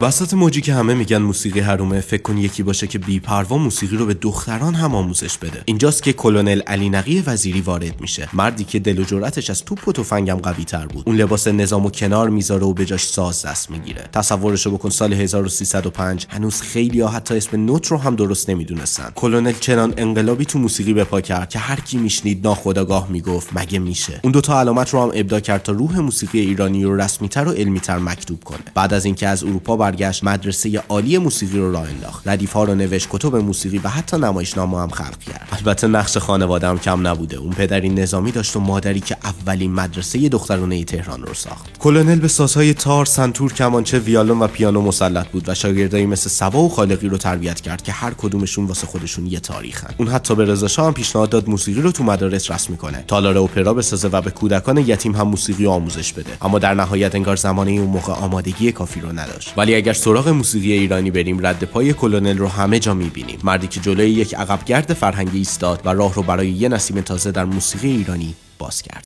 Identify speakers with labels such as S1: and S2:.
S1: وسط موجی که همه میگن موسیقی حرومه، فکر کن یکی باشه که بی‌پروا موسیقی رو به دختران هم آموزش بده. اینجاست که کلونل علی نقی وزیری وارد میشه، مردی که دل و جرأتش از توپ و تفنگم قوی تر بود. اون لباس نظامو کنار میذاره و به جاش ساز دست میگیره. تصورشو بکن سال 1305 هنوز خیلی‌ها حتی اسم نوت رو هم درست نمیدونستن. کلونل چنان انقلابی تو موسیقی به پا کرد که هر کی میشنید ناخودآگاه میگفت مگه میشه. اون دوتا علامت رو هم ابداع کرد تا روح موسیقی ایرانی رو رسمی‌تر و علمی‌تر مکتوب کنه. بعد از اینکه از اروپا برگشت، مدرسه عالی موسیقی رو راه انداخت، ردیف‌ها رو نوشت، کتب موسیقی و حتی نمایشنامه هم خلق کرد. البته نقش خانواده هم کم نبوده. اون پدری نظامی داشت و مادری که اولین مدرسه دخترانه تهران رو ساخت. کلونل به سازهای تار، سنتور، کمانچه، ویولن و پیانو مسلط بود و شاگردایی مثل صبا و خالقی رو تربیت کرد که هر کدومشون واسه خودشون یه تاریخن. اون حتی به رضا شاه هم پیشنهاد داد موسیقی رو تو مدارس رسمی کنه، تالار اپرا بسازه و به کودکان یتیم هم موسیقی آموزش بده. اما در نهایت انگار زمانه اون موقع آمادگی کافی رو نداشت. ولی اگر سراغ موسیقی ایرانی بریم، رد پای کلونل رو همه جا می‌بینیم. مردی که جلوی یک عقبگرد فرهنگی ایستاد و راه رو برای یه نسیم تازه در موسیقی ایرانی باز کرد.